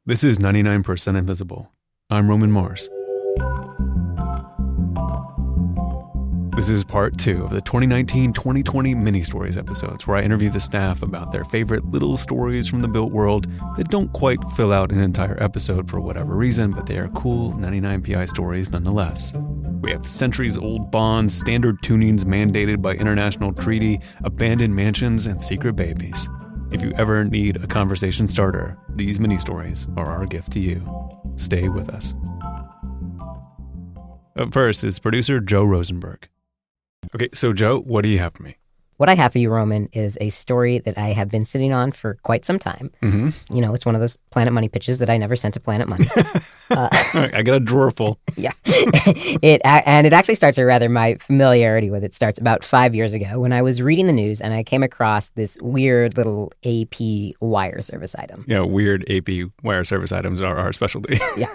This is 99% Invisible. I'm Roman Mars. This is part 2 of the 2019-2020 mini-stories episodes where I interview the staff about their favorite little stories from the built world that don't quite fill out an entire episode for whatever reason, but they are cool 99PI stories nonetheless. We have centuries-old bonds, standard tunings mandated by international treaty, abandoned mansions, and secret babies. If you ever need a conversation starter, these mini-stories are our gift to you. Stay with us. Up first is producer Joe Rosenberg. Okay, so Joe, what do you have for me? What I have for you, Roman, is a story that I have been sitting on for quite some time. Mm-hmm. You know, it's one of those Planet Money pitches that I never sent to Planet Money. I got a drawer full. Yeah. It actually starts, or rather my familiarity with it starts about 5 years ago when I was reading the news and I came across this weird little AP wire service item. Yeah, weird AP wire service items are our specialty. Yeah,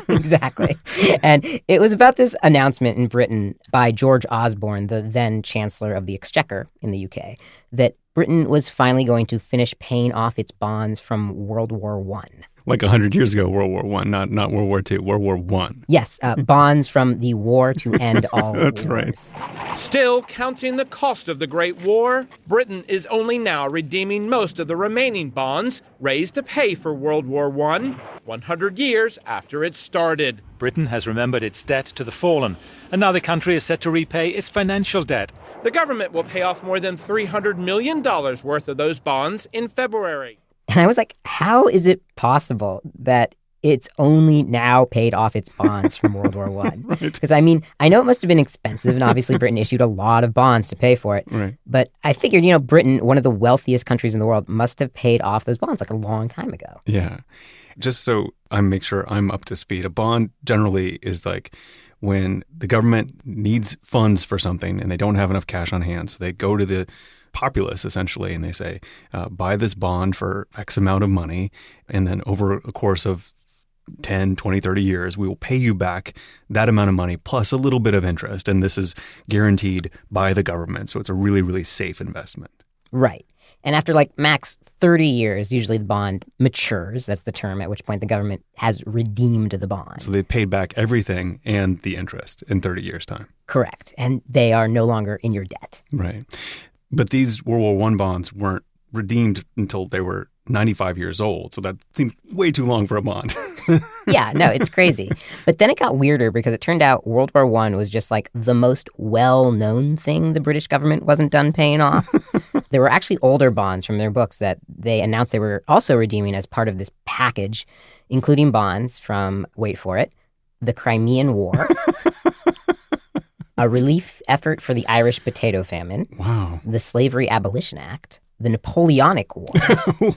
exactly. And it was about this announcement in Britain by George Osborne, the then Chancellor of the Exchequer in the UK, that Britain was finally going to finish paying off its bonds from World War I. Like 100 years ago, World War I, not World War II, World War I. Yes, bonds from the war to end all That's wars. Right. Still counting the cost of the Great War, Britain is only now redeeming most of the remaining bonds raised to pay for World War I, 100 years after it started. Britain has remembered its debt to the fallen, and now the country is set to repay its financial debt. The government will pay off more than $300 million worth of those bonds in February. And I was like, how is it possible that it's only now paid off its bonds from World War I? Because, I mean, I know it must have been expensive, and obviously Britain issued a lot of bonds to pay for it. Right. But I figured, you know, Britain, one of the wealthiest countries in the world, must have paid off those bonds like a long time ago. Yeah. Just so I make sure I'm up to speed, a bond generally is like when the government needs funds for something and they don't have enough cash on hand. So they go to the populace essentially and they say, buy this bond for X amount of money. And then over a course of 10, 20, 30 years, we will pay you back that amount of money plus a little bit of interest. And this is guaranteed by the government. So it's a really, really safe investment. Right. And after like max 30 years, usually the bond matures. That's the term at which point the government has redeemed the bond. So they paid back everything and the interest in 30 years' time. Correct. And they are no longer in your debt. Right. But these World War I bonds weren't redeemed until they were 95 years old. So that seems way too long for a bond. Yeah, no, it's crazy. But then it got weirder because it turned out World War I was just like the most well-known thing the British government wasn't done paying off. There were actually older bonds from their books that they announced they were also redeeming as part of this package, including bonds from, wait for it, the Crimean War, a relief effort for the Irish potato famine, Wow. the Slavery Abolition Act, the Napoleonic Wars.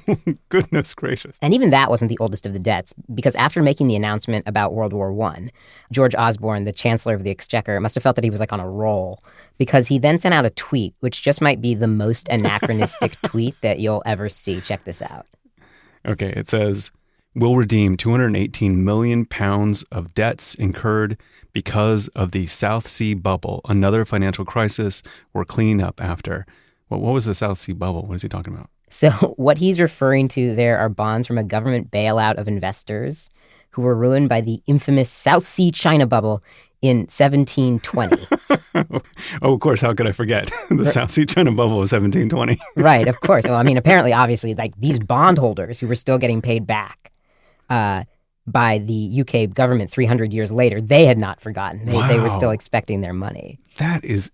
Goodness gracious. And even that wasn't the oldest of the debts, because after making the announcement about World War I, George Osborne, the Chancellor of the Exchequer, must have felt that he was like on a roll, because he then sent out a tweet, which just might be the most anachronistic tweet that you'll ever see. Check this out. Okay, it says, we'll redeem 218 million pounds of debts incurred because of the South Sea bubble, another financial crisis we're cleaning up after. What was the South Sea bubble? What is he talking about? So what he's referring to there are bonds from a government bailout of investors who were ruined by the infamous South Sea China bubble in 1720. Oh, of course. How could I forget? The South Sea China bubble of 1720. Right, of course. Well, I mean, apparently, obviously, like these bondholders who were still getting paid back by the UK government 300 years later, they had not forgotten. They were still expecting their money. That is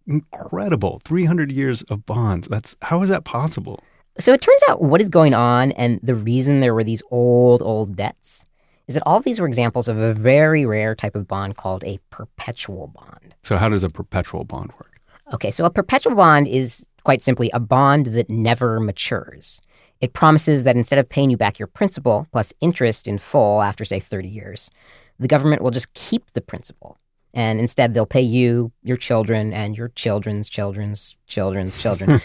incredible. 300 years of bonds. How is that possible? So it turns out what is going on and the reason there were these old debts is that all of these were examples of a very rare type of bond called a perpetual bond. So how does a perpetual bond work? Okay, so a perpetual bond is quite simply a bond that never matures. It promises that instead of paying you back your principal plus interest in full after, say, 30 years, the government will just keep the principal. And instead, they'll pay you, your children, and your children's children's children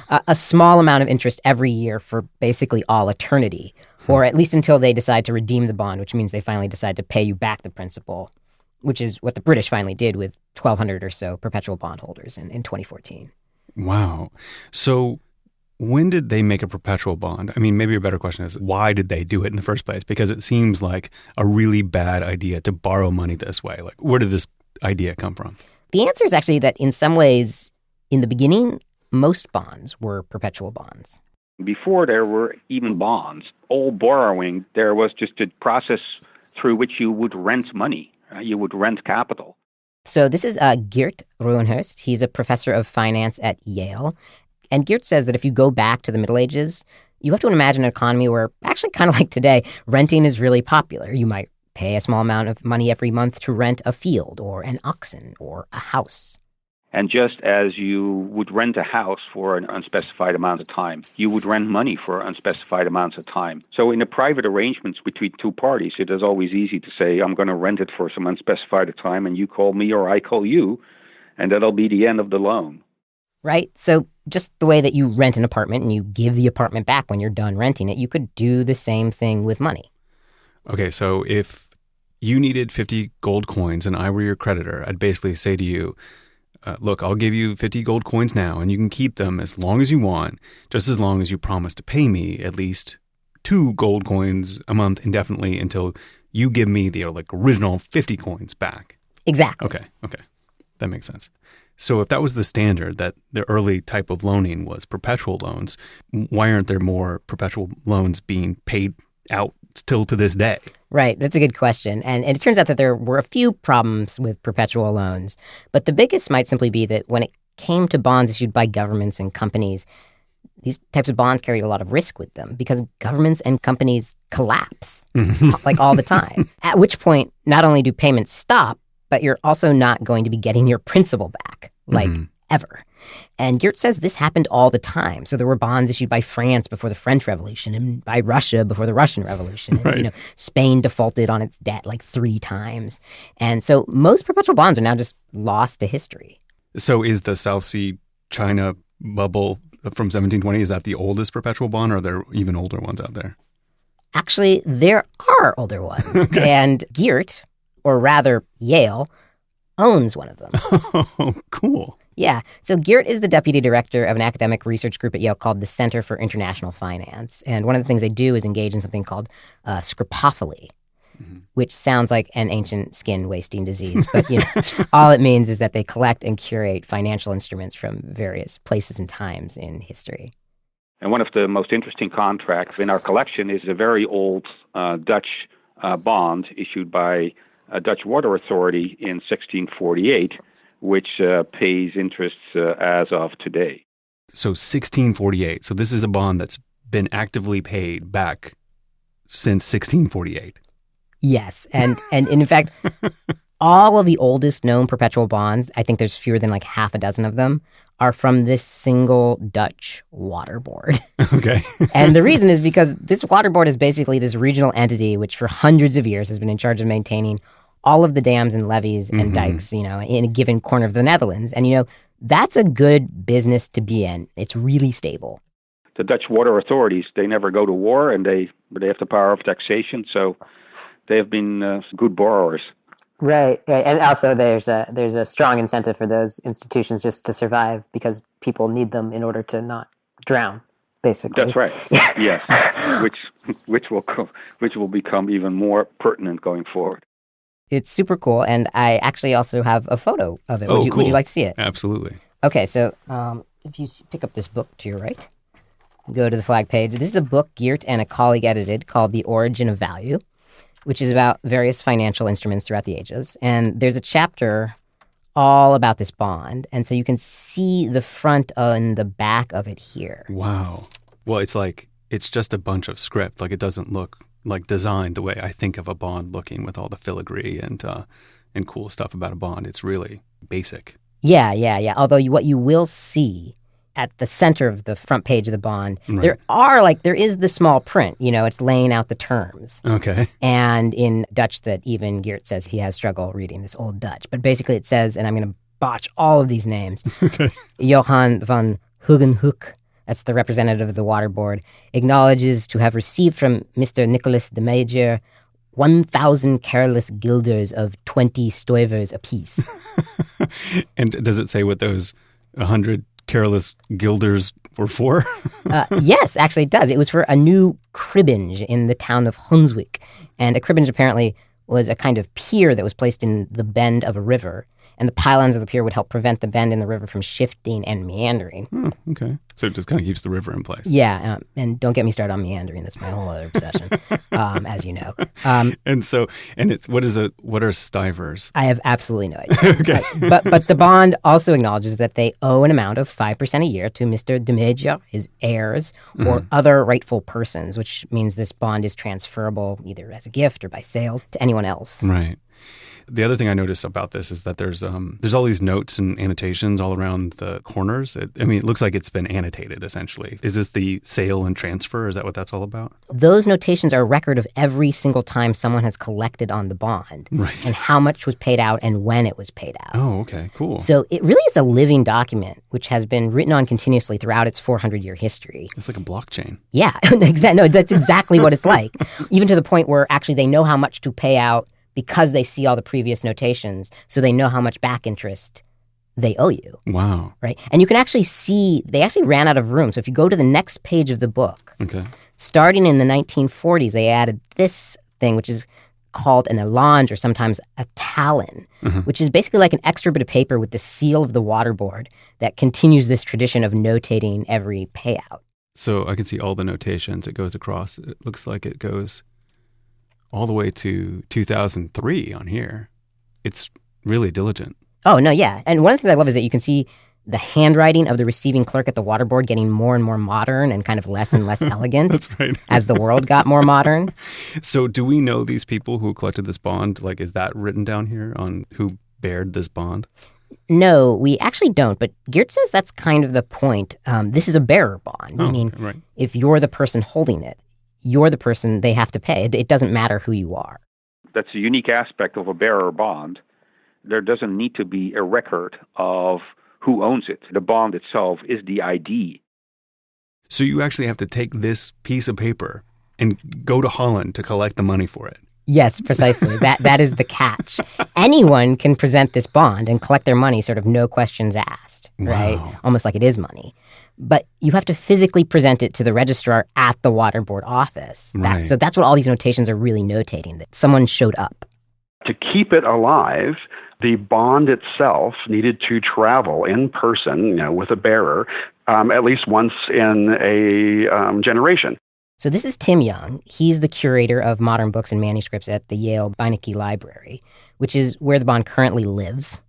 a small amount of interest every year for basically all eternity, or at least until they decide to redeem the bond, which means they finally decide to pay you back the principal, which is what the British finally did with 1,200 or so perpetual bondholders in 2014. Wow. So when did they make a perpetual bond? I mean, maybe a better question is, why did they do it in the first place? Because it seems like a really bad idea to borrow money this way. Like, where did this idea come from? The answer is actually that in some ways, in the beginning, most bonds were perpetual bonds. Before there were even bonds, all borrowing, there was just a process through which you would rent money. You would rent capital. So this is Geert Rouwenhurst. He's a professor of finance at Yale. And Geert says that if you go back to the Middle Ages, you have to imagine an economy where, actually kind of like today, renting is really popular. You might pay a small amount of money every month to rent a field or an oxen or a house. And just as you would rent a house for an unspecified amount of time, you would rent money for unspecified amounts of time. So in the private arrangements between two parties, it is always easy to say, I'm going to rent it for some unspecified time, and you call me or I call you, and that'll be the end of the loan. Right? So just the way that you rent an apartment and you give the apartment back when you're done renting it, you could do the same thing with money. Okay, so if you needed 50 gold coins and I were your creditor, I'd basically say to you, look, I'll give you 50 gold coins now and you can keep them as long as you want, just as long as you promise to pay me at least 2 gold coins a month indefinitely until you give me the original 50 coins back. Exactly. Okay. That makes sense. So if that was the standard, that the early type of loaning was perpetual loans, why aren't there more perpetual loans being paid out still to this day? Right. That's a good question. And it turns out that there were a few problems with perpetual loans. But the biggest might simply be that when it came to bonds issued by governments and companies, these types of bonds carried a lot of risk with them because governments and companies collapse like all the time. At which point, not only do payments stop, but you're also not going to be getting your principal back, ever. And Geert says this happened all the time. So there were bonds issued by France before the French Revolution and by Russia before the Russian Revolution. And, Right. Spain defaulted on its debt 3 times. And so most perpetual bonds are now just lost to history. So is the South Sea China bubble from 1720, is that the oldest perpetual bond, or are there even older ones out there? Actually, there are older ones. And Geert, or rather Yale, owns one of them. Oh, cool. Yeah. So Geert is the deputy director of an academic research group at Yale called the Center for International Finance. And one of the things they do is engage in something called scripophily, which sounds like an ancient skin wasting disease. But all it means is that they collect and curate financial instruments from various places and times in history. And one of the most interesting contracts in our collection is a very old Dutch bond issued by a Dutch water authority in 1648, which pays interest as of today. So 1648. So this is a bond that's been actively paid back since 1648. Yes. And in fact, all of the oldest known perpetual bonds, I think there's fewer than half a dozen of them, are from this single Dutch water board. Okay. And the reason is because this water board is basically this regional entity which for hundreds of years has been in charge of maintaining all of the dams and levees and dikes, in a given corner of the Netherlands. And, that's a good business to be in. It's really stable. The Dutch water authorities, they never go to war, and they have the power of taxation, so they have been good borrowers. Right. And also there's a strong incentive for those institutions just to survive because people need them in order to not drown, basically. That's right. Yes. Which will become even more pertinent going forward. It's super cool, and I actually also have a photo of it. Oh, Would cool. you like to see it? Absolutely. Okay, so if you pick up this book to your right, go to the flag page. This is a book Geert and a colleague edited called The Origin of Value, which is about various financial instruments throughout the ages. And there's a chapter all about this bond, and so you can see the front and the back of it here. Wow. Well, it's just a bunch of script. It doesn't look designed the way I think of a bond looking, with all the filigree and cool stuff about a bond. It's really basic. Yeah. Although what you will see at the center of the front page of the bond, Right. there is the small print. It's laying out the terms. Okay. And in Dutch that even Geert says he has struggle reading, this old Dutch. But basically it says, and I'm going to botch all of these names, Okay. Johan van Hugenhoek, that's the representative of the water board, acknowledges to have received from Mr. Nicholas de Major 1,000 careless guilders of 20 stuivers apiece. And does it say what those 100 careless guilders were for? Yes, actually it does. It was for a new cribbage in the town of Hunswick. And a cribbage apparently was a kind of pier that was placed in the bend of a river. And the pylons of the pier would help prevent the bend in the river from shifting and meandering. Oh, okay. So it just kind of keeps the river in place. Yeah, and don't get me started on meandering. That's my whole other obsession, as you know. What are stivers? I have absolutely no idea. Okay. But the bond also acknowledges that they owe an amount of 5% a year to Mr. de Major, his heirs, or other rightful persons, which means this bond is transferable either as a gift or by sale to anyone else. Right. The other thing I noticed about this is that there's all these notes and annotations all around the corners. It looks like it's been annotated, essentially. Is this the sale and transfer? Is that what that's all about? Those notations are a record of every single time someone has collected on the bond. Right. And how much was paid out and when it was paid out. Oh, okay, cool. So it really is a living document, which has been written on continuously throughout its 400-year history. It's like a blockchain. Yeah, no, that's exactly what it's like. Even to the point where actually they know how much to pay out because they see all the previous notations, so they know how much back interest they owe you. Wow. Right? And you can actually see, they actually ran out of room. So if you go to the next page of the book, starting in the 1940s, they added this thing, which is called an allonge or sometimes a talon, which is basically like an extra bit of paper with the seal of the water board that continues this tradition of notating every payout. So I can see all the notations. It goes across. It looks like it goes all the way to 2003 on here. It's really diligent. Oh, no, yeah. And one of the things I love is that you can see the handwriting of the receiving clerk at the water board getting more and more modern and kind of less and less elegant. That's right. As the world got more modern. So do we know these people who collected this bond? Like, is that written down here on who bared this bond? No, we actually don't. But Geert says that's kind of the point. This is a bearer bond, meaning if you're the person holding it, you're the person they have to pay. It doesn't matter who you are. That's a unique aspect of a bearer bond. There doesn't need to be a record of who owns it. The bond itself is the ID. So you actually have to take this piece of paper and go to Holland to collect the money for it. Yes, precisely. That is the catch. Anyone can present this bond and collect their money, sort of no questions asked, right? Almost like it is money. But you have to physically present it to the registrar at the water board office. So that's what all these notations are really notating, that someone showed up. To keep it alive, the bond itself needed to travel in person, with a bearer, at least once in a generation. So this is Tim Young. He's the curator of modern books and manuscripts at the Yale Beinecke Library, which is where the bond currently lives.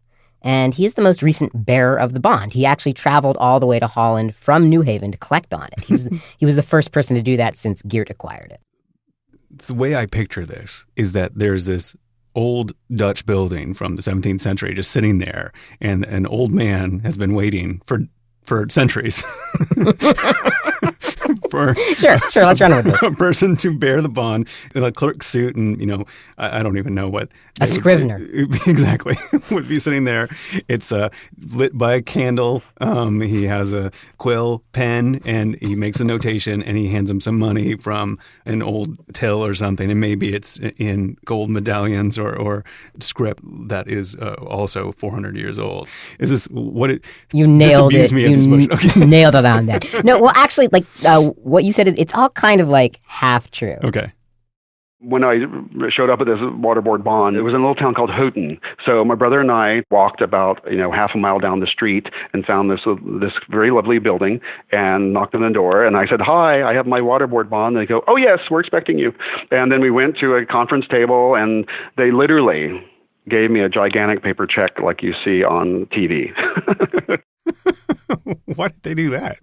And he is the most recent bearer of the bond. He actually traveled all the way to Holland from New Haven to collect on it. He was the first person to do that since Geert acquired it. The way I picture this is that there's this old Dutch building from the 17th century just sitting there, and an old man has been waiting for centuries. Sure, let's run with this. A person to bear the bond in a clerk's suit, and I don't even know what a scrivener exactly would be sitting there. It's lit by a candle. He has a quill pen, and he makes a notation, and he hands him some money from an old till or something, and maybe it's in gold medallions or script that is also 400 years old. Is this what it? You nailed it. You nailed it on that. No, well, actually, what you said is it's all kind of like half true. Okay. When I showed up at this waterboard bond, it was in a little town called Houghton. So my brother and I walked about, half a mile down the street and found this very lovely building and knocked on the door. And I said, "Hi, I have my waterboard bond." And they go, "Oh, yes, we're expecting you." And then we went to a conference table, and they literally gave me a gigantic paper check like you see on TV. Why did they do that?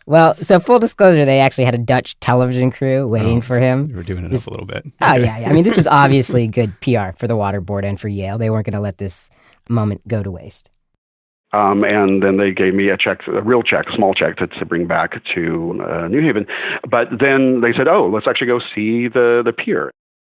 Well, so full disclosure, they actually had a Dutch television crew waiting for him. They were doing it up a little bit. Oh, yeah. I mean, this was obviously good PR for the water board and for Yale. They weren't going to let this moment go to waste. And then they gave me a real check, a small check to bring back to New Haven. But then they said, "Oh, let's actually go see the pier."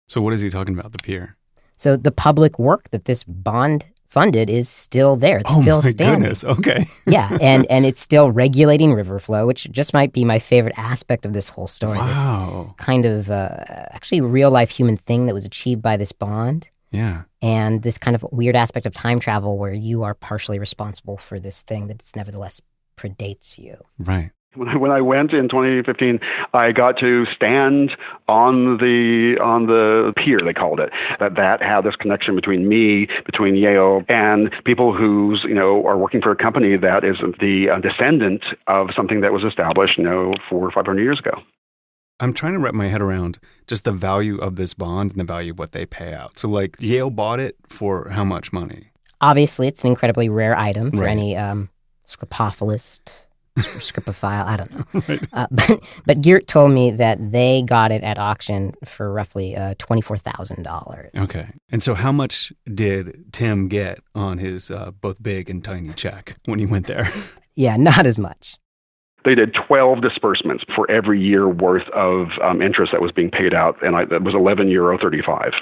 So what is he talking about, the pier? So the public work that this bond funded is still there. It's still standing. Goodness. Okay. Yeah, and it's still regulating river flow, which just might be my favorite aspect of this whole story. Wow. This kind of actually real life human thing that was achieved by this bond. Yeah. And this kind of weird aspect of time travel where you are partially responsible for this thing that nevertheless predates you. Right. When I went in 2015, I got to stand on the pier, they called it. That had this connection between me, between Yale, and people who's are working for a company that is the descendant of something that was established 400 or 500 years ago. I'm trying to wrap my head around just the value of this bond and the value of what they pay out. So like Yale bought it for how much money? Obviously, it's an incredibly rare item for Right. any scripophilist. Scripophile, I don't know. Right. But Geert told me that they got it at auction for roughly $24,000. Okay. And so how much did Tim get on his both big and tiny check when he went there? Yeah, not as much. They did 12 disbursements for every year worth of interest that was being paid out, and that was €11.35.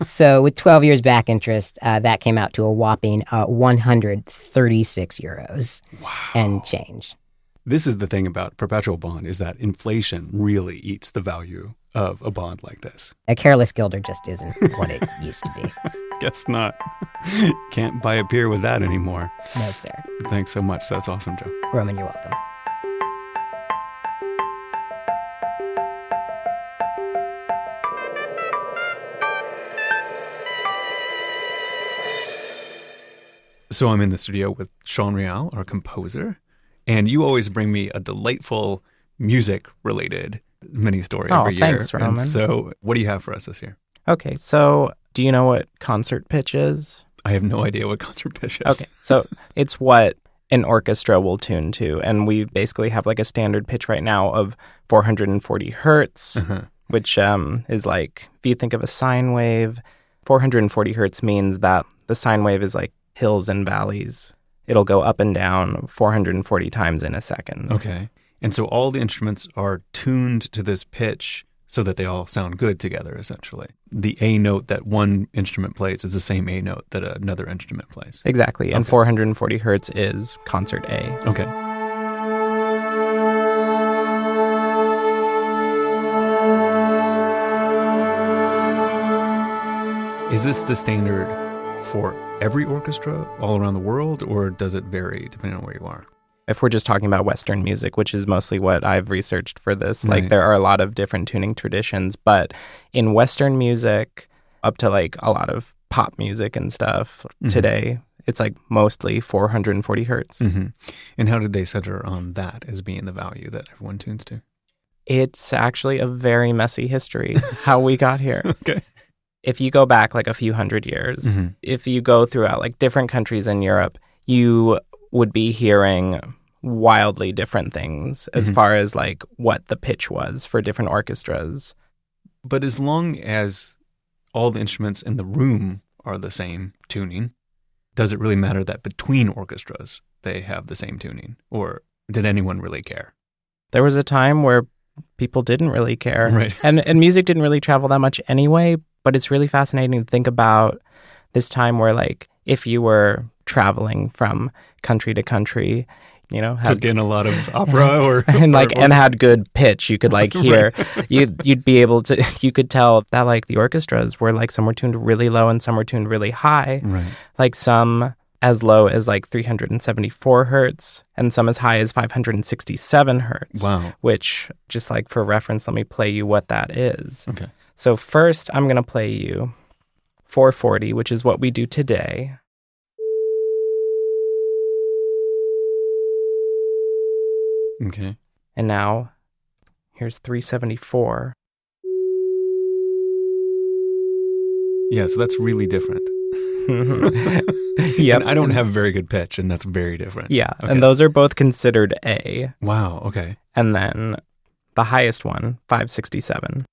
So with 12 years back interest, that came out to a whopping €136 and change. This is the thing about perpetual bond, is that inflation really eats the value of a bond like this. A careless gilder just isn't what it used to be. Guess not. Can't buy a beer with that anymore. No, sir. Thanks so much. That's awesome, Joe. Roman, you're welcome. So I'm in the studio with Sean Real, our composer, and you always bring me a delightful music-related mini story every year. Thanks, Roman. And so what do you have for us this year? Okay, so do you know what concert pitch is? I have no idea what concert pitch is. Okay, so it's what an orchestra will tune to, and we basically have like a standard pitch right now of 440 hertz, which is like, if you think of a sine wave, 440 hertz means that the sine wave is like hills and valleys. It'll go up and down 440 times in a second. Okay. And so all the instruments are tuned to this pitch so that they all sound good together, essentially. The A note that one instrument plays is the same A note that another instrument plays. Exactly. And Okay. 440 hertz is concert A. Okay. Is this the standard for every orchestra all around the world, or does it vary depending on where you are? If we're just talking about Western music, which is mostly what I've researched for this, Right. like there are a lot of different tuning traditions, but in Western music, up to like a lot of pop music and stuff today, it's like mostly 440 hertz. Mm-hmm. And how did they center on that as being the value that everyone tunes to? It's actually a very messy history, how we got here. Okay. If you go back like a few hundred years, if you go throughout like different countries in Europe, you would be hearing wildly different things as far as like what the pitch was for different orchestras. But as long as all the instruments in the room are the same tuning, does it really matter that between orchestras they have the same tuning? Or did anyone really care? There was a time where people didn't really care. Right. And music didn't really travel that much anyway, but it's really fascinating to think about this time where like if you were traveling from country to country, you know, Took in a lot of opera or and had good pitch, you could like hear you'd be able to, you could tell that like the orchestras were like some were tuned really low and some were tuned really high. Right. Like some as low as like 374 hertz and some as high as 567 hertz. Wow. Which, just like for reference, let me play you what that is. Okay. So first I'm going to play you 440, which is what we do today. Okay. And now here's 374. Yeah, so that's really different. Yep. And I don't have very good pitch, and that's very different. Yeah, Okay. and those are both considered A. Wow, okay. And then the highest one, 567.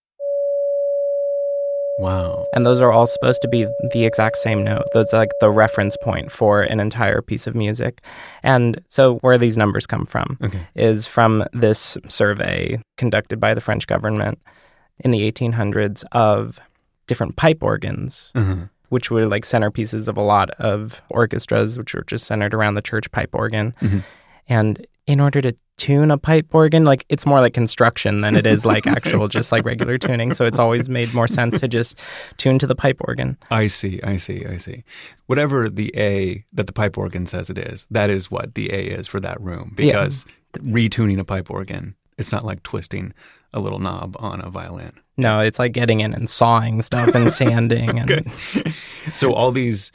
Wow. And those are all supposed to be the exact same note. Those are like the reference point for an entire piece of music. And so where these numbers come from Okay. is from this survey conducted by the French government in the 1800s of different pipe organs, which were like centerpieces of a lot of orchestras, which were just centered around the church pipe organ. And in order to tune a pipe organ. Like, it's more like construction than it is like actual just like regular tuning. So it's always made more sense to just tune to the pipe organ. I see. Whatever the A that the pipe organ says it is, that is what the A is for that room. Because retuning a pipe organ, it's not like twisting a little knob on a violin. No, it's like getting in and sawing stuff and sanding. Okay. So all these,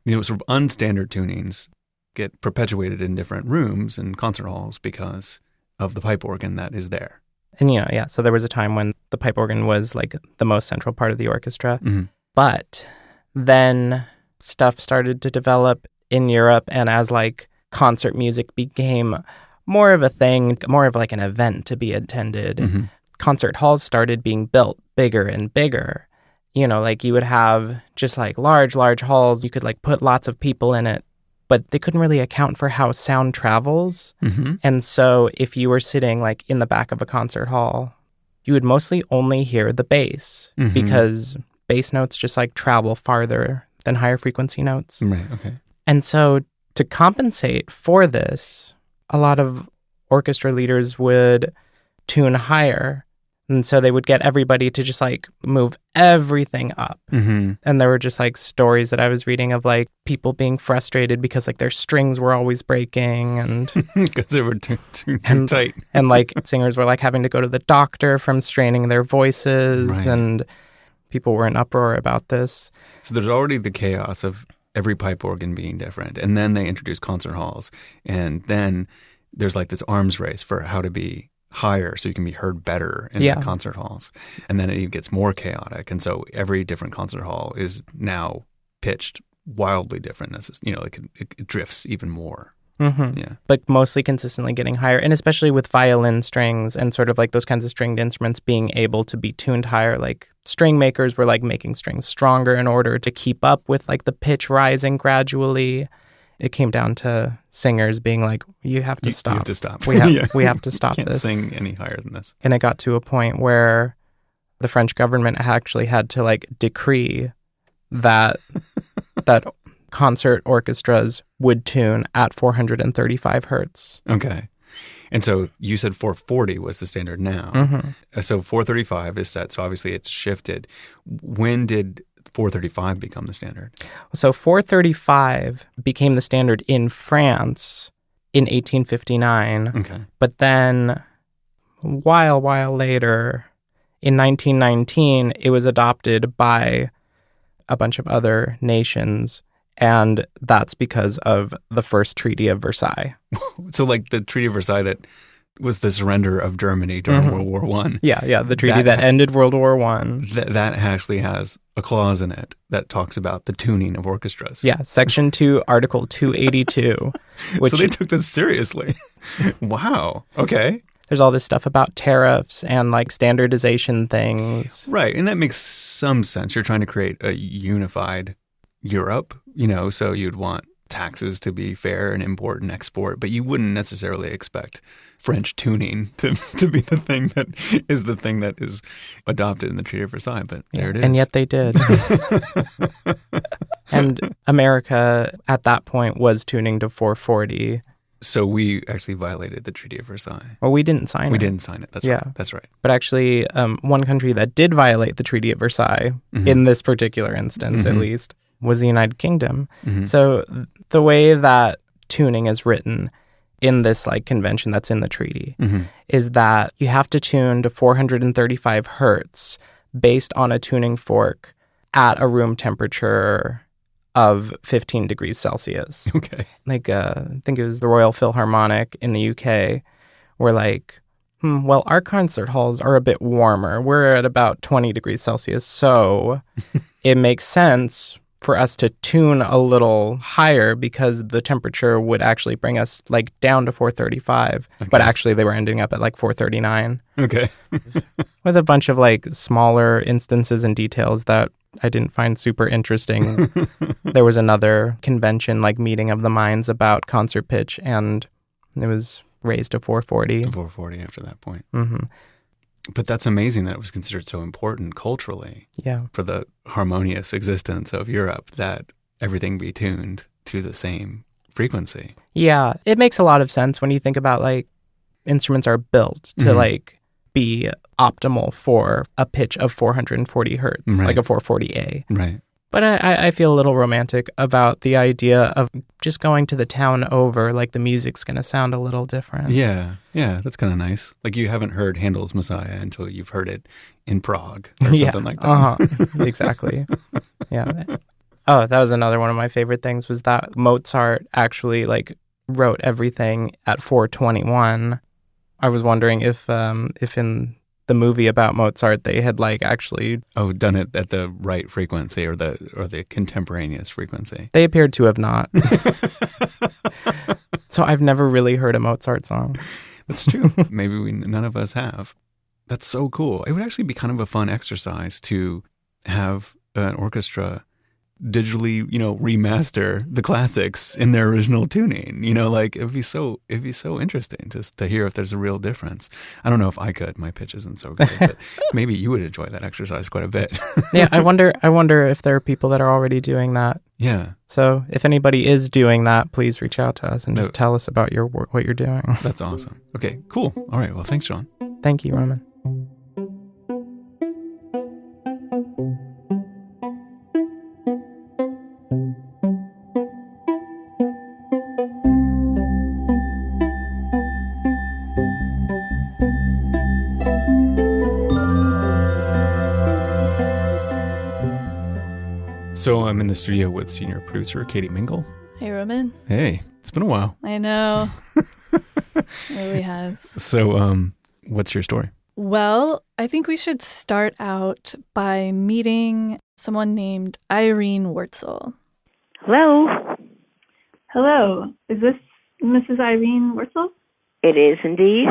sort of unstandard tunings get perpetuated in different rooms and concert halls because of the pipe organ that is there. And, so there was a time when the pipe organ was like the most central part of the orchestra. Mm-hmm. But then stuff started to develop in Europe, and as like concert music became more of a thing, more of like an event to be attended, mm-hmm. concert halls started being built bigger and bigger. Like you would have just like large halls. You could like put lots of people in it, but they couldn't really account for how sound travels. Mm-hmm. And so if you were sitting like in the back of a concert hall, you would mostly only hear the bass mm-hmm. because bass notes just like travel farther than higher frequency notes. Right, okay. And so to compensate for this, a lot of orchestra leaders would tune higher. And so they would get everybody to just like move everything up. Mm-hmm. And there were just like stories that I was reading of like people being frustrated because like their strings were always breaking and because they were too tight. And like singers were like having to go to the doctor from straining their voices. Right. And people were in uproar about this. So there's already the chaos of every pipe organ being different. And then they introduce concert halls. And then there's like this arms race for how to be higher so you can be heard better in the concert halls. And then it gets more chaotic. And so every different concert hall is now pitched wildly different. It drifts even more. Mm-hmm. Yeah. But mostly consistently getting higher. And especially with violin strings and sort of like those kinds of stringed instruments being able to be tuned higher. Like string makers were like making strings stronger in order to keep up with like the pitch rising gradually. It came down to singers being like, you have to stop. You have to stop. We have to stop Can't this. sing any higher than this. And it got to a point where the French government actually had to like decree that that concert orchestras would tune at 435 hertz. Okay. And so you said 440 was the standard now. Mm-hmm. So 435 is set. So obviously it's shifted. When did 435 become the standard? So 435 became the standard in France in 1859. Okay. But then a while later, in 1919, it was adopted by a bunch of other nations. And that's because of the first Treaty of Versailles. So like the Treaty of Versailles that was the surrender of Germany during mm-hmm. World War I. Yeah, the treaty that ended World War I. That actually has a clause in it that talks about the tuning of orchestras. Yeah, Section 2, Article 282. So they took this seriously. Wow. Okay. There's all this stuff about tariffs and like standardization things. Right, and that makes some sense. You're trying to create a unified Europe, so you'd want taxes to be fair and import and export, but you wouldn't necessarily expect French tuning to be the thing that is adopted in the Treaty of Versailles, but there it is. And yet they did. And America at that point was tuning to 440. So we actually violated the Treaty of Versailles. Well, we didn't sign it. We didn't sign it. That's right. That's right. But actually, one country that did violate the Treaty of Versailles, mm-hmm. in this particular instance mm-hmm. at least, was the United Kingdom. Mm-hmm. So the way that tuning is written in this like convention that's in the treaty mm-hmm. is that you have to tune to 435 hertz based on a tuning fork at a room temperature of 15 degrees Celsius. Okay. Like, I think it was the Royal Philharmonic in the UK were like, well, our concert halls are a bit warmer. We're at about 20 degrees Celsius, so it makes sense for us to tune a little higher because the temperature would actually bring us like down to 435. Okay. But actually they were ending up at like 439. Okay. With a bunch of like smaller instances and details that I didn't find super interesting. There was another convention, like meeting of the minds about concert pitch, and it was raised to 440. To 440 after that point. Mm-hmm. But that's amazing that it was considered so important culturally for the harmonious existence of Europe that everything be tuned to the same frequency. Yeah, it makes a lot of sense when you think about like instruments are built to like be optimal for a pitch of 440 hertz, like a 440A. Right. But I feel a little romantic about the idea of just going to the town over, like the music's going to sound a little different. Yeah, that's kind of nice. Like you haven't heard Handel's Messiah until you've heard it in Prague or something like that. Exactly. Yeah. Oh, that was another one of my favorite things was that Mozart actually like wrote everything at 421. I was wondering if in the movie about Mozart they had like actually done it at the right frequency or the contemporaneous frequency. They appeared to have not. So I've never really heard a Mozart song. That's true. Maybe none of us have. That's so cool. It would actually be kind of a fun exercise to have an orchestra digitally, remaster the classics in their original tuning. Like it'd be so interesting just to hear if there's a real difference. I don't know if I could. My pitch isn't so good, but maybe you would enjoy that exercise quite a bit. Yeah, I wonder if there are people that are already doing that. Yeah. So if anybody is doing that, please reach out to us and just tell us about your work, what you're doing. That's awesome. Okay, cool. All right. Well, thanks, Sean. Thank you, Roman. So I'm in the studio with senior producer Katie Mingle. Hey, Roman. Hey, it's been a while. I know. It really has. So what's your story? Well, I think we should start out by meeting someone named Irene Wurtzel. Hello. Hello. Is this Mrs. Irene Wurtzel? It is indeed.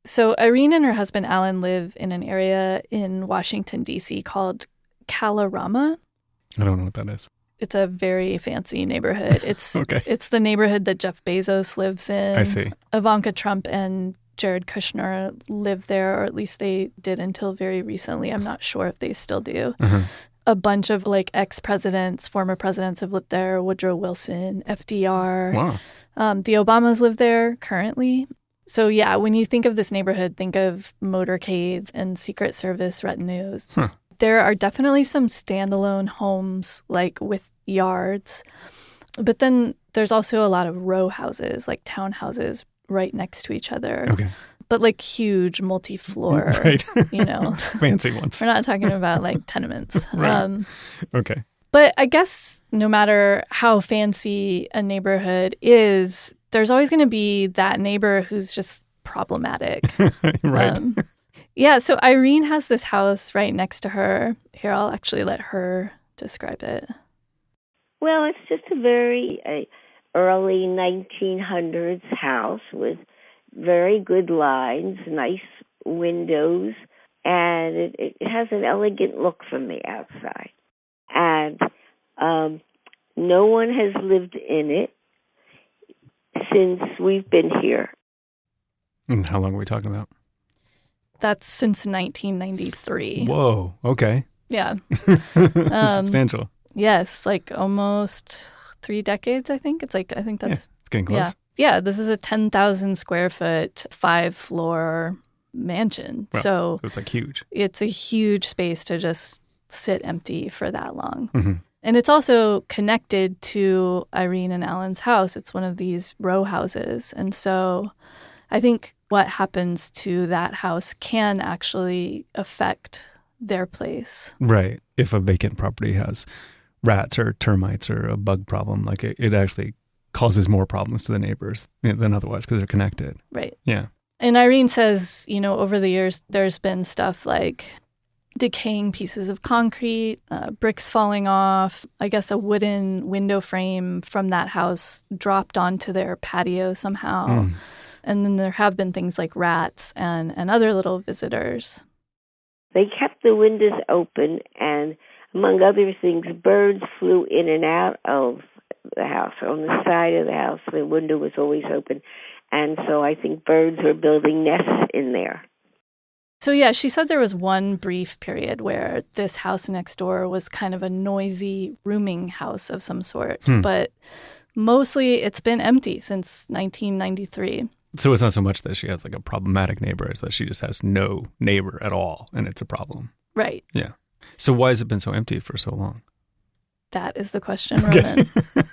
So Irene and her husband Alan live in an area in Washington, D.C. called Kalorama. I don't know what that is. It's a very fancy neighborhood. It's okay. It's the neighborhood that Jeff Bezos lives in. I see. Ivanka Trump and Jared Kushner live there, or at least they did until very recently. I'm not sure if they still do. Uh-huh. A bunch of like ex-presidents, former presidents have lived there. Woodrow Wilson, FDR. Wow. The Obamas live there currently. So yeah, when you think of this neighborhood, think of motorcades and Secret Service retinues. Huh. There are definitely some standalone homes, like with yards. But then there's also a lot of row houses, like townhouses right next to each other. Okay. But like huge multi-floor, right. Fancy ones. We're not talking about like tenements. Right. Okay. But I guess no matter how fancy a neighborhood is, there's always going to be that neighbor who's just problematic. Right. Yeah, so Irene has this house right next to her. Here, I'll actually let her describe it. Well, it's just a very early 1900s house with very good lines, nice windows, and it has an elegant look from the outside. And no one has lived in it since we've been here. And how long are we talking about? That's since 1993. Whoa, okay. Yeah. Substantial. Yes, like almost 3 decades, I think. I think that's... Yeah, it's getting close. Yeah, this is a 10,000 square foot, 5-floor mansion. Wow. So it's like huge. It's a huge space to just sit empty for that long. Mm-hmm. And it's also connected to Irene and Alan's house. It's one of these row houses. And so I think what happens to that house can actually affect their place. Right. If a vacant property has rats or termites or a bug problem, like it actually causes more problems to the neighbors than otherwise because they're connected. Right. Yeah. And Irene says, over the years, there's been stuff like decaying pieces of concrete, bricks falling off. I guess a wooden window frame from that house dropped onto their patio somehow. Mm. And then there have been things like rats and other little visitors. They kept the windows open, and among other things, birds flew in and out of the house. On the side of the house, the window was always open. And so I think birds were building nests in there. So yeah, she said there was one brief period where this house next door was kind of a noisy rooming house of some sort. But mostly it's been empty since 1993. So it's not so much that she has like a problematic neighbor as that she just has no neighbor at all, and it's a problem. Right. Yeah. So why has it been so empty for so long? That is the question, Roman.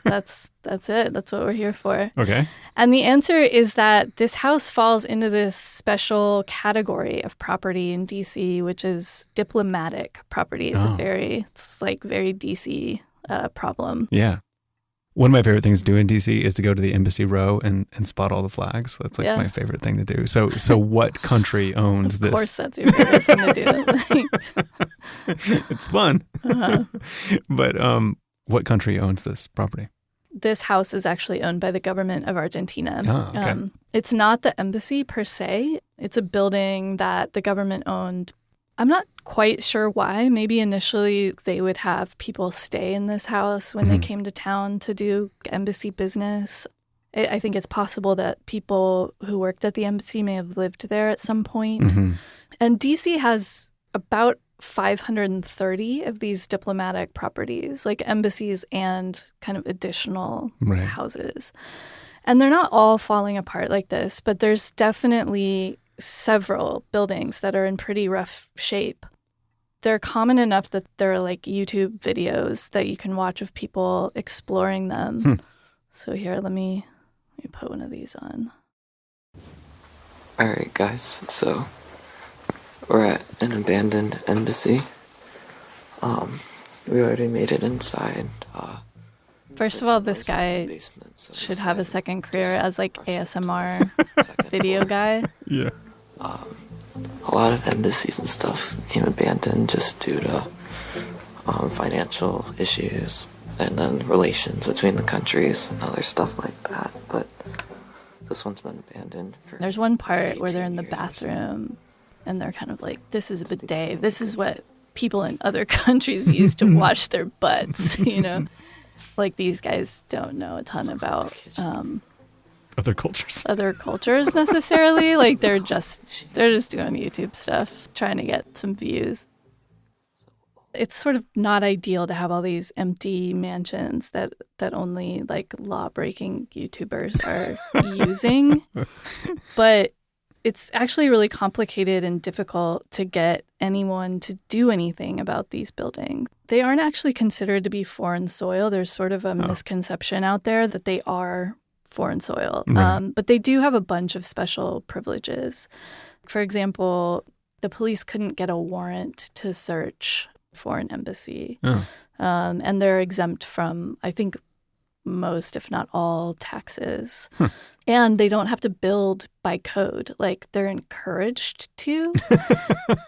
That's it. That's what we're here for. Okay. And the answer is that this house falls into this special category of property in DC, which is diplomatic property. It's it's like very DC problem. Yeah. One of my favorite things to do in DC is to go to the Embassy Row and spot all the flags. That's like my favorite thing to do. So what country owns this? Of course, that's your favorite thing to do. It's fun. Uh-huh. But what country owns this property? This house is actually owned by the government of Argentina. Oh, okay. It's not the embassy per se. It's a building that the government owned. I'm not quite sure why. Maybe initially they would have people stay in this house when they came to town to do embassy business. I think it's possible that people who worked at the embassy may have lived there at some point. Mm-hmm. And DC has about 530 of these diplomatic properties, like embassies and kind of additional houses. And they're not all falling apart like this, but there's definitely several buildings that are in pretty rough shape. They're common enough that there are like YouTube videos that you can watch of people exploring them. So here, let me put one of these on. All right, guys. So we're at an abandoned embassy. We already made it inside. First of all, this guy should have a second career as like ASMR video guy. Yeah. A lot of embassies and stuff became abandoned just due to financial issues and then relations between the countries and other stuff like that. But this one's been abandoned for There's one part where they're in the bathroom and they're kind of like, this is a bidet. This is what people in other countries use to wash their butts, you know? Like these guys don't know a ton about other cultures necessarily. Like they're just doing YouTube stuff, trying to get some views. It's sort of not ideal to have all these empty mansions that only like law-breaking YouTubers are using. But it's actually really complicated and difficult to get anyone to do anything about these buildings. They aren't actually considered to be foreign soil. There's sort of a misconception out there that they are foreign soil. Right. But they do have a bunch of special privileges. For example, the police couldn't get a warrant to search for an embassy. And they're exempt from, I think, most, if not all, taxes. And they don't have to build by code. Like, they're encouraged to,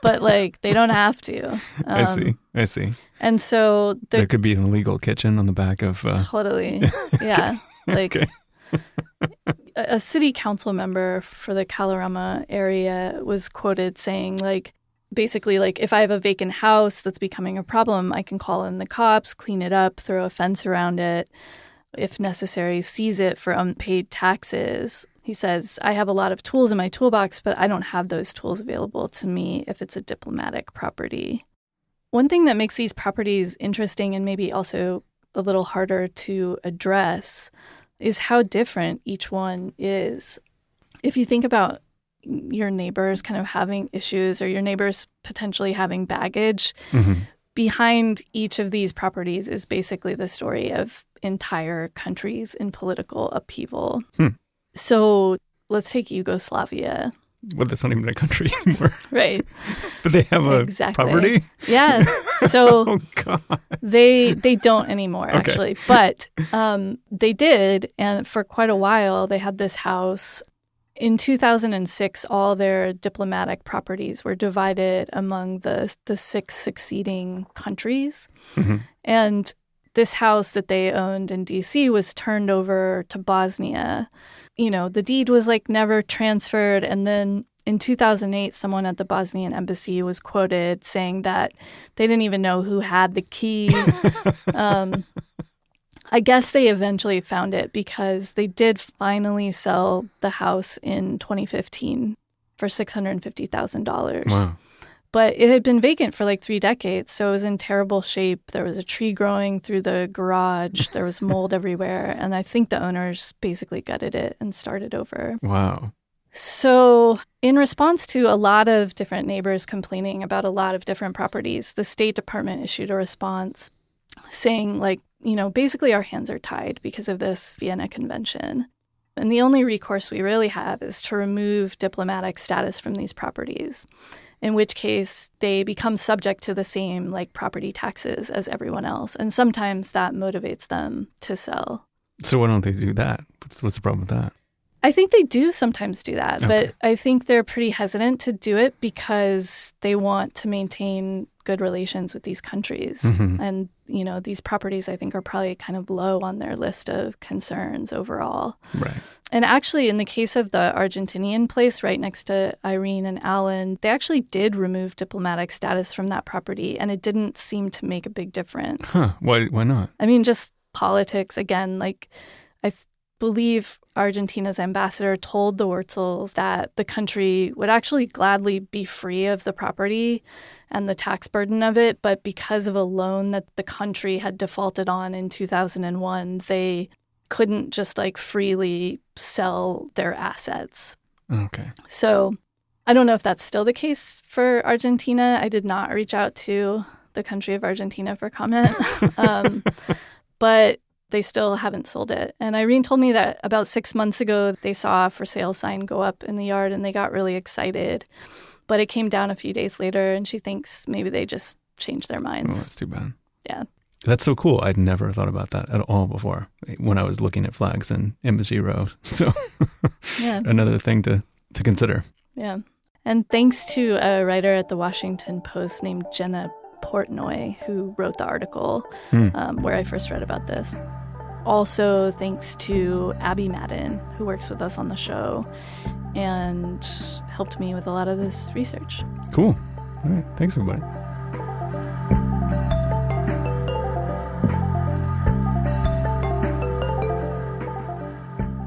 but, like, they don't have to. I see. And so there could be an illegal kitchen on the back of... Totally. Yeah. Like, a city council member for the Kalorama area was quoted saying, like, basically, like, if I have a vacant house that's becoming a problem, I can call in the cops, clean it up, throw a fence around it, if necessary, seize it for unpaid taxes. He says, I have a lot of tools in my toolbox, but I don't have those tools available to me if it's a diplomatic property. One thing that makes these properties interesting and maybe also a little harder to address is how different each one is. If you think about your neighbors kind of having issues or your neighbors potentially having baggage, behind each of these properties is basically the story of entire countries in political upheaval. So let's take Yugoslavia. Well, that's not even a country anymore. Right. But they have a property? Yeah. So oh, God. They don't anymore, actually. But they did. And for quite a while, they had this house. In 2006, all their diplomatic properties were divided among the 6 succeeding countries. And this house that they owned in D.C. was turned over to Bosnia. You know, the deed was like never transferred. And then in 2008, someone at the Bosnian embassy was quoted saying that they didn't even know who had the key. I guess they eventually found it because they did finally sell the house in 2015 for $650,000. Wow. But it had been vacant for like 3 decades, so it was in terrible shape. There was a tree growing through the garage. There was mold everywhere. And I think the owners basically gutted it and started over. Wow. So in response to a lot of different neighbors complaining about a lot of different properties, the State Department issued a response saying, like, basically our hands are tied because of this Vienna Convention. And the only recourse we really have is to remove diplomatic status from these properties, in which case they become subject to the same property taxes as everyone else. And sometimes that motivates them to sell. So why don't they do that? What's the problem with that? I think they do sometimes do that, Okay. but I think they're pretty hesitant to do it because they want to maintain good relations with these countries. Mhm. And, these properties, I think, are probably kind of low on their list of concerns overall. Right. And actually, in the case of the Argentinian place right next to Irene and Alan, they actually did remove diplomatic status from that property, and it didn't seem to make a big difference. Huh. Why not? I mean, just politics. Again, I believe Argentina's ambassador told the Wurzels that the country would actually gladly be free of the property and the tax burden of it, but because of a loan that the country had defaulted on in 2001, they couldn't just freely sell their assets. Okay. So I don't know if that's still the case for Argentina. I did not reach out to the country of Argentina for comment. But they still haven't sold it. And Irene told me that about 6 months ago, they saw a for sale sign go up in the yard and they got really excited. But it came down a few days later and she thinks maybe they just changed their minds. Well, that's too bad. Yeah. That's so cool. I'd never thought about that at all before when I was looking at flags in Embassy Row. So Yeah. another thing to consider. Yeah. And thanks to a writer at the Washington Post named Jenna Portnoy, who wrote the article where I first read about this. Also, thanks to Abby Madden, who works with us on the show and helped me with a lot of this research. Cool. All right. Thanks, everybody.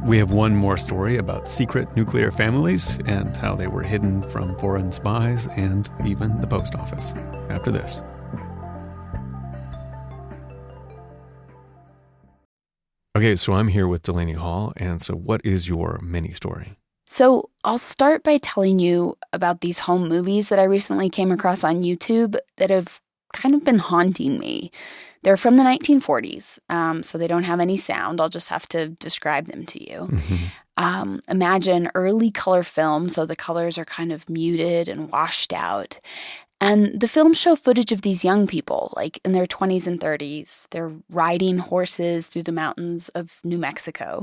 We have one more story about secret nuclear families and how they were hidden from foreign spies and even the post office. After this. Okay, so I'm here with Delaney Hall, and so what is your mini story? So I'll start by telling you about these home movies that I recently came across on YouTube that have kind of been haunting me. They're from the 1940s, so they don't have any sound. I'll just have to describe them to you. Mm-hmm. Imagine early color film, so the colors are kind of muted and washed out. And the films show footage of these young people, in their 20s and 30s. They're riding horses through the mountains of New Mexico.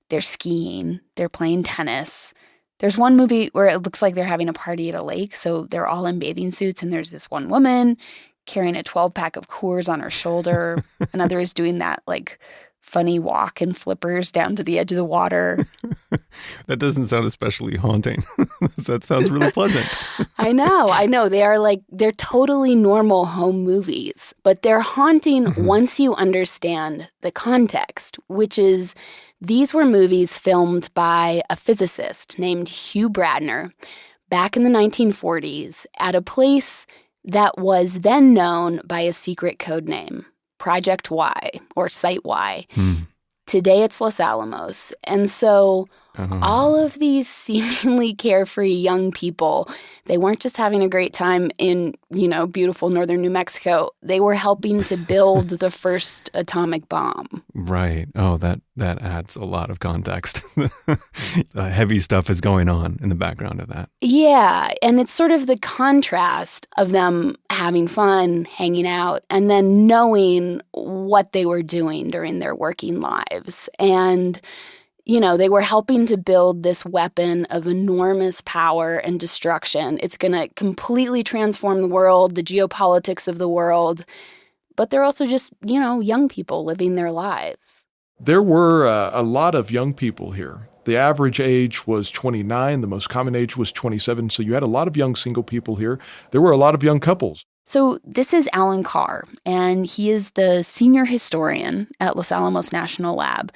They're skiing. They're playing tennis. There's one movie where it looks like they're having a party at a lake, so they're all in bathing suits, and there's this one woman carrying a 12-pack of Coors on her shoulder. Another is doing that, funny walk in flippers down to the edge of the water. That doesn't sound especially haunting. That sounds really pleasant. I know. They're totally normal home movies, but they're haunting once you understand the context, which is these were movies filmed by a physicist named Hugh Bradner back in the 1940s at a place that was then known by a secret code name. Project Y or Site Y. Today it's Los Alamos. And so all of these seemingly carefree young people, they weren't just having a great time in, beautiful northern New Mexico. They were helping to build the first atomic bomb. Right. Oh, that adds a lot of context. Heavy stuff is going on in the background of that. Yeah. And it's sort of the contrast of them having fun, hanging out, and then knowing what they were doing during their working lives. And they were helping to build this weapon of enormous power and destruction. It's going to completely transform the world, the geopolitics of the world. But they're also just, young people living their lives. There were a lot of young people here. The average age was 29. The most common age was 27. So you had a lot of young single people here. There were a lot of young couples. So this is Alan Carr, and he is the senior historian at Los Alamos National Lab.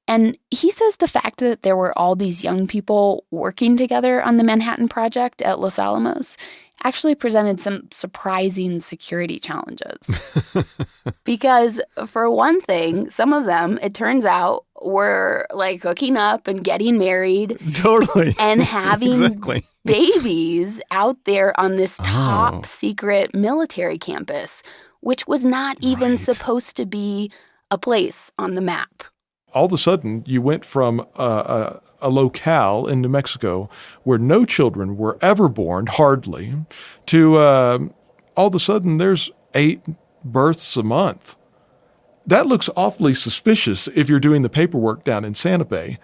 And he says the fact that there were all these young people working together on the Manhattan Project at Los Alamos actually presented some surprising security challenges. Because, for one thing, some of them, it turns out, were like hooking up and getting married. Totally. And having exactly. babies out there on this top secret military campus, which was not even supposed to be a place on the map. All of a sudden, you went from a locale in New Mexico where no children were ever born, hardly, to all of a sudden there's 8 births a month. That looks awfully suspicious if you're doing the paperwork down in Santa Fe.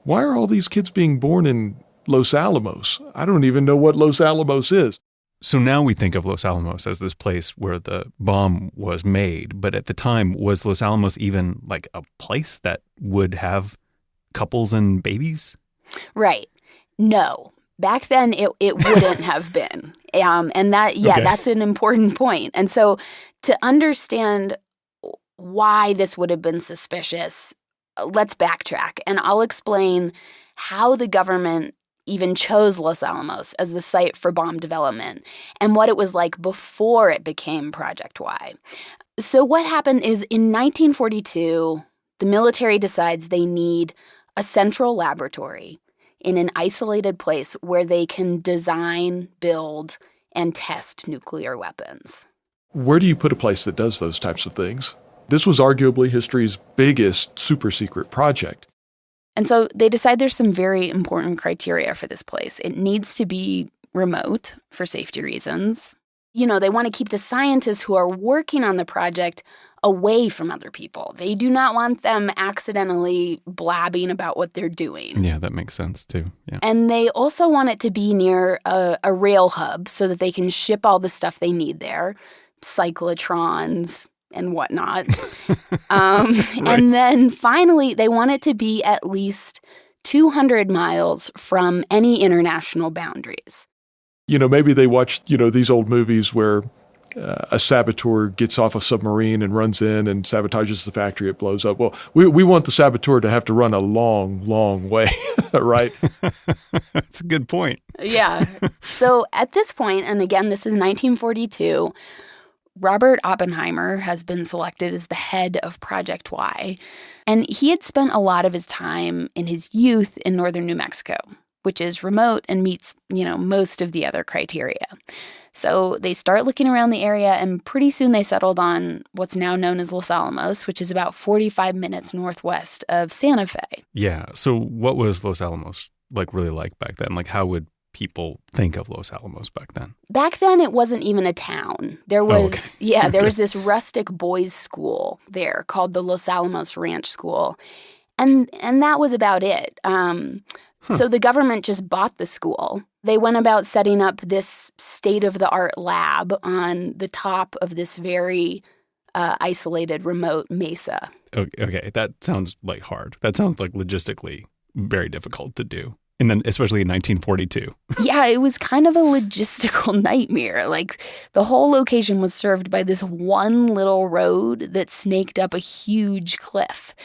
Why are all these kids being born in Los Alamos? I don't even know what Los Alamos is. So now we think of Los Alamos as this place where the bomb was made. But at the time, was Los Alamos even like a place that would have couples and babies? Right. No. Back then, it wouldn't have been. And that, that's an important point. And so to understand why this would have been suspicious, let's backtrack. And I'll explain how the government even chose Los Alamos as the site for bomb development and what it was like before it became Project Y. So what happened is in 1942, the military decides they need a central laboratory in an isolated place where they can design, build, and test nuclear weapons. Where do you put a place that does those types of things? This was arguably history's biggest super secret project. And so they decide there's some very important criteria for this place. It needs to be remote for safety reasons. You know, they want to keep the scientists who are working on the project away from other people. They do not want them accidentally blabbing about what they're doing. Yeah, that makes sense too. Yeah. And they also want it to be near a rail hub so that they can ship all the stuff they need there, cyclotrons and whatnot. And then finally, they want it to be at least 200 miles from any international boundaries. You know, maybe they watched, these old movies where a saboteur gets off a submarine and runs in and sabotages the factory, it blows up. Well, we want the saboteur to have to run a long, long way, right? That's a good point. Yeah. So at this point, and again, this is 1942, Robert Oppenheimer has been selected as the head of Project Y, and he had spent a lot of his time in his youth in northern New Mexico, which is remote and meets, most of the other criteria. So they start looking around the area, and pretty soon they settled on what's now known as Los Alamos, which is about 45 minutes northwest of Santa Fe. Yeah. So what was Los Alamos really like back then? Like, how would people think of Los Alamos back then? Back then, it wasn't even a town. There was, there was this rustic boys' school there called the Los Alamos Ranch School. And that was about it. So the government just bought the school. They went about setting up this state-of-the-art lab on the top of this very isolated, remote mesa. Okay, that sounds hard. That sounds logistically very difficult to do. And then especially in 1942. Yeah, it was kind of a logistical nightmare. The whole location was served by this one little road that snaked up a huge cliff.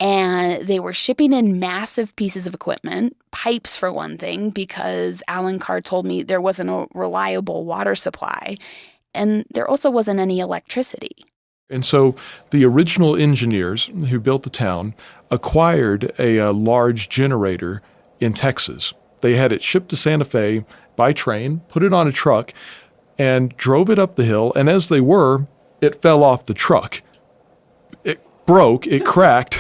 And they were shipping in massive pieces of equipment, pipes for one thing, because Alan Carr told me there wasn't a reliable water supply. And there also wasn't any electricity. And so the original engineers who built the town acquired a large generator in Texas. They had it shipped to Santa Fe by train, put it on a truck, and drove it up the hill. And as they were, it fell off the truck. It broke, it cracked,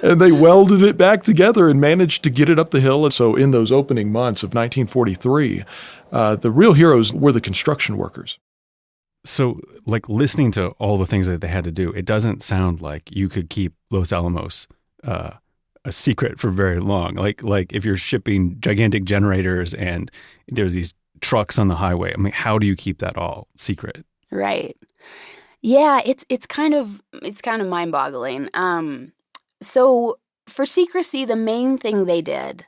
and they welded it back together and managed to get it up the hill. And so in those opening months of 1943, the real heroes were the construction workers. So, listening to all the things that they had to do, it doesn't sound like you could keep Los Alamos a secret for very long. Like if you're shipping gigantic generators and there's these trucks on the highway, I mean, how do you keep that all secret? Right. Yeah, it's kind of mind-boggling. So for secrecy, the main thing they did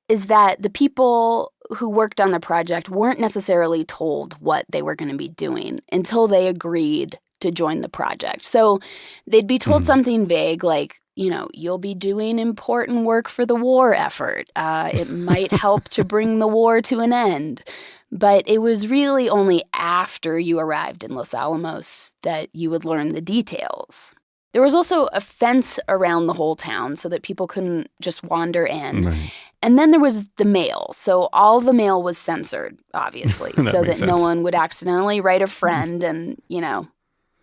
is that the people who worked on the project weren't necessarily told what they were going to be doing until they agreed to join the project. So they'd be told something vague like, you'll be doing important work for the war effort. It might help to bring the war to an end. But it was really only after you arrived in Los Alamos that you would learn the details. There was also a fence around the whole town so that people couldn't just wander in. Right. And then there was the mail. So all the mail was censored, obviously, so that no one would accidentally write a friend and,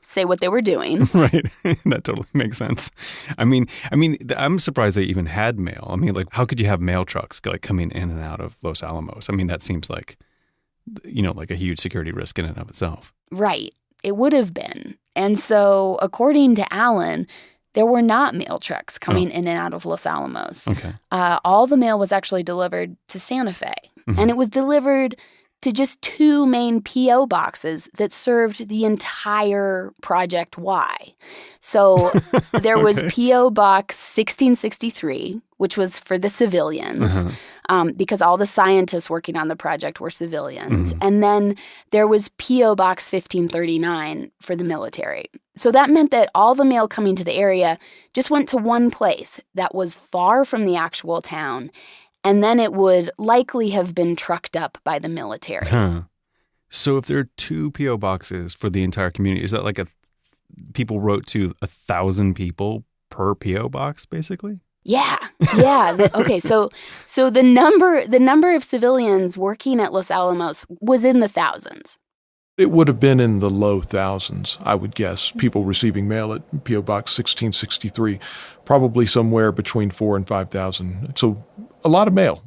say what they were doing. Right. That totally makes sense. I mean, I'm surprised they even had mail. I mean, like, how could you have mail trucks like coming in and out of Los Alamos? I mean, that seems like, like a huge security risk in and of itself. Right. It would have been. And so, according to Allen, there were not mail trucks coming in and out of Los Alamos. Okay. All the mail was actually delivered to Santa Fe. Mm-hmm. And it was delivered to just 2 main P.O. boxes that served the entire Project Y. So there was P.O. Box 1663, which was for the civilians, because all the scientists working on the project were civilians. Mm-hmm. And then there was P.O. Box 1539 for the military. So that meant that all the mail coming to the area just went to one place that was far from the actual town. And then it would likely have been trucked up by the military. Huh. So if there are 2 P.O. boxes for the entire community, is that like people wrote to 1,000 people per P.O. box, basically? Yeah. Okay. So the number of civilians working at Los Alamos was in the thousands. It would have been in the low thousands, I would guess, people receiving mail at P.O. Box 1663, probably somewhere between 4,000 and 5,000. So a lot of mail.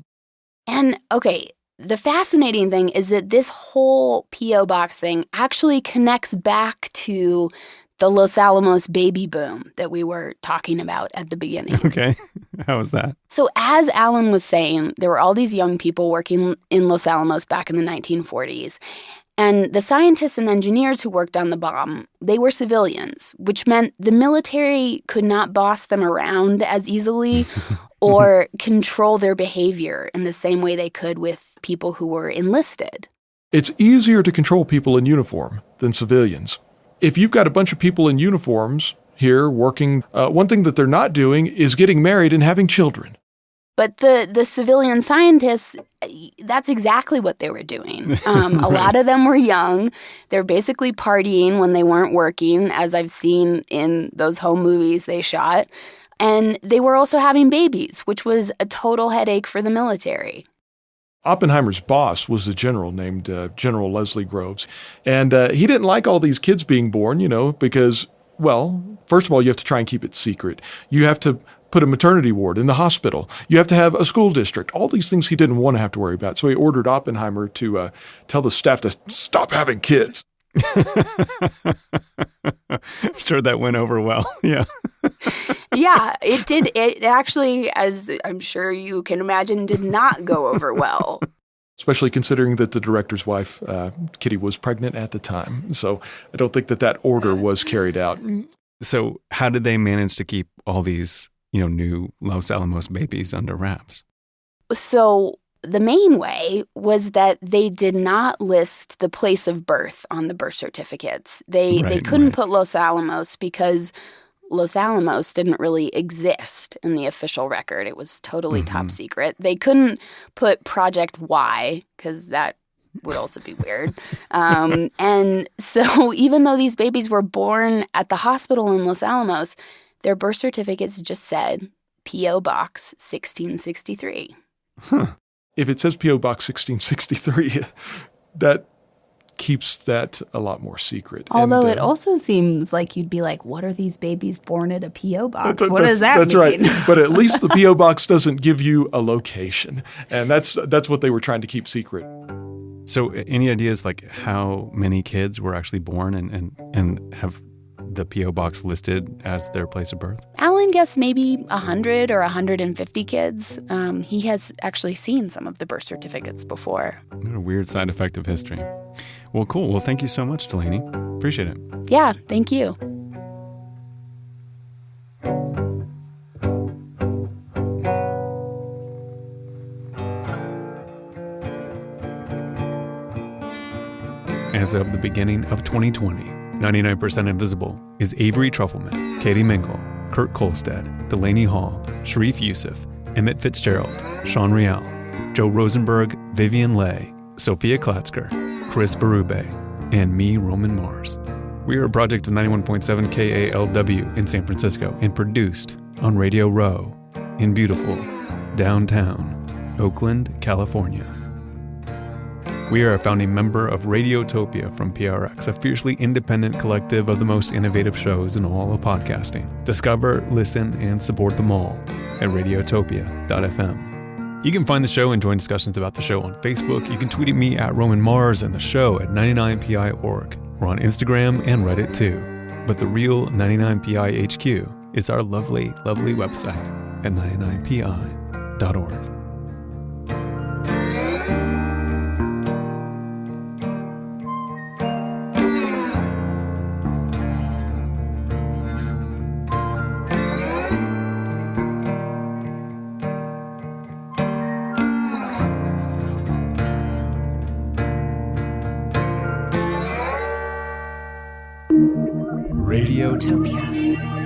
And, okay, the fascinating thing is that this whole P.O. Box thing actually connects back to the Los Alamos baby boom that we were talking about at the beginning. Okay. How was that? So as Allen was saying, there were all these young people working in Los Alamos back in the 1940s. And the scientists and engineers who worked on the bomb, they were civilians, which meant the military could not boss them around as easily or control their behavior in the same way they could with people who were enlisted. It's easier to control people in uniform than civilians. If you've got a bunch of people in uniforms here working, one thing that they're not doing is getting married and having children. But the civilian scientists, that's exactly what they were doing. A lot of them were young. They're basically partying when they weren't working, as I've seen in those home movies they shot. And they were also having babies, which was a total headache for the military. Oppenheimer's boss was a general named General Leslie Groves. And he didn't like all these kids being born, because, well, first of all, you have to try and keep it secret. You have to put a maternity ward in the hospital. You have to have a school district. All these things he didn't want to have to worry about. So he ordered Oppenheimer to tell the staff to stop having kids. I'm sure that went over well. Yeah. Yeah, it did. It actually, as I'm sure you can imagine, did not go over well. Especially considering that the director's wife, Kitty, was pregnant at the time. So I don't think that order was carried out. So how did they manage to keep all these new Los Alamos babies under wraps? So the main way was that they did not list the place of birth on the birth certificates. They couldn't put Los Alamos because Los Alamos didn't really exist in the official record. It was totally top secret. They couldn't put Project Y because that would also be weird. And so even though these babies were born at the hospital in Los Alamos, their birth certificates just said P.O. Box 1663. Huh. If it says P.O. Box 1663, that keeps that a lot more secret. Although it also seems like you'd be like, what are these babies born at a P.O. Box? What does that mean? That's right. But at least the P.O. Box doesn't give you a location. And that's what they were trying to keep secret. So any ideas like how many kids were actually born and have the P.O. Box listed as their place of birth? Allen guessed maybe 100 or 150 kids. He has actually seen some of the birth certificates before. What a weird side effect of history. Well, cool. Well, thank you so much, Delaney. Appreciate it. Yeah, thank you. As of the beginning of 2020, 99% Invisible is Avery Trufelman, Katie Mingle, Kurt Kolstad, Delaney Hall, Sharif Youssef, Emmett Fitzgerald, Sean Real, Joe Rosenberg, Vivian Leigh, Sophia Klatzker, Chris Berube, and me, Roman Mars. We are a project of 91.7 KALW in San Francisco and produced on Radio Row in beautiful downtown Oakland, California. We are a founding member of Radiotopia from PRX, a fiercely independent collective of the most innovative shows in all of podcasting. Discover, listen, and support them all at radiotopia.fm. You can find the show and join discussions about the show on Facebook. You can tweet at me at Roman Mars and the show at 99pi.org. We're on Instagram and Reddit too. But the real 99pi HQ is our lovely, lovely website at 99pi.org. Radiotopia.